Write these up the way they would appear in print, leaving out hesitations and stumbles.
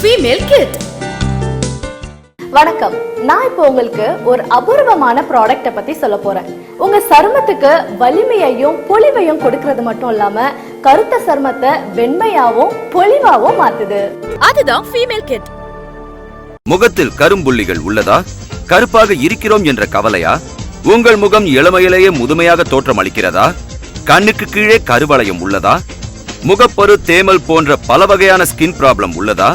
Female kit. வணக்கம், நான் இப்போ உங்களுக்கு ஒரு அபூர்வமான ப்ராடக்ட்டை பத்தி சொல்ல போறேன். உங்க சருமத்துக்கு வலிமையையும் பொலிவையும் கொடுக்கறது மட்டும் இல்லாம கருத்த சருமத்தை வெண்மையாவும் பொலிவாவும் மாத்துது. அதுதான் ஃபீமேல் கிட். முகத்தில் கரும்புள்ளிகள் உள்ளதா? கருப்பாக இருக்கிறோம் என்ற கவலையா? உங்கள் முகம் இளமையிலேயே முதுமையாக தோற்றம் அளிக்கிறதா? கண்ணுக்கு கீழே கருவளையம் உள்ளதா? முகப்பரு, தேமல் போன்ற பல வகையான ஸ்கின் ப்ராப்ளம் உள்ளதா?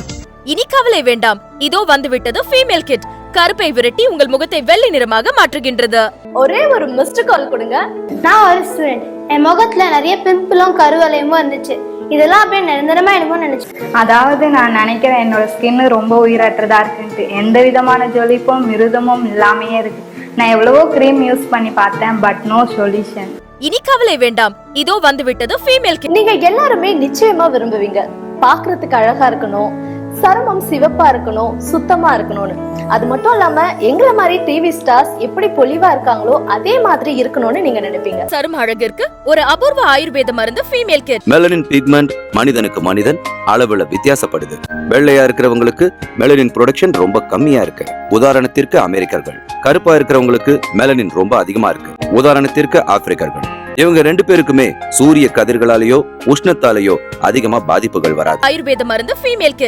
இனி கவலை வேண்டாம், இதோ வந்துவிட்டது ஃபீமேல் கிட். கருப்பை விரட்டி உங்கள் முகத்தை வெள்ளை நிறமாக மாற்றுகின்றது. ஒரே ஒரு மிஸ்டு கால் கொடுங்க. நான் ஒரு ஸ்டூடெண்ட், என் முகத்துல நிறைய பிம்பிளும் கருவளையமும் இருந்துச்சு. இதெல்லாம் அப்படியே நிரந்தரமா என்னமோ நினைச்சேன். அதாவது நான் நினைக்கிறேன் என்னோட ஸ்கின் ரொம்ப உயிரற்றதா இருக்குன்ட்டு. எந்த விதமான ஜொலிப்பும் மிருதமும் இல்லாமையே இருக்கு. நான் எவ்வளவோ கிரீம் யூஸ் பண்ணி பார்த்தேன், பட் நோ சொல்யூஷன். இனி கவலை வேண்டாம், இதோ வந்துவிட்டது ஃபீமேல் கிட். நீங்க எல்லாருமே நிச்சயமா விரும்புவீங்க பார்க்கறதுக்கு அழகா இருக்கணும், சருமம் சிவப்பா இருக்கணும், சுத்தமா இருக்கணும்னு. அது மட்டும் இல்லாம எங்களை மாதிரி டிவி ஸ்டார்ஸ் எப்படி பொலிவா இருக்காங்களோ அதே மாதிரி இருக்கணும்னு நீங்க நினைப்பீங்க. சரும அழகிற்கு ஒரு அபூர்வ ஆயுர்வேத மருந்து ஃபீமேல் கிட். மெலனின் பிக்மெண்ட் மனிதனுக்கு மனிதன் அளவுல வித்தியாசப்படுது. வெள்ளையா இருக்கிறவங்களுக்கு மெலனின் ப்ரொடக்ஷன் ரொம்ப கம்மியா இருக்கு. உதாரணத்திற்கு அமெரிக்கர்கள். கருப்பா இருக்கிறவங்களுக்கு மெலனின் ரொம்ப அதிகமா இருக்கு. உதாரணத்திற்கு ஆப்பிரிக்கர்கள். இவங்க ரெண்டு பேருக்குமே சூரிய கதிர்களாலேயோ உஷ்ணத்தாலேயோ அதிகமா பாதிப்புகள் வராது. ஆயுர்வேத மருந்து ஃபீமேல் கிட்.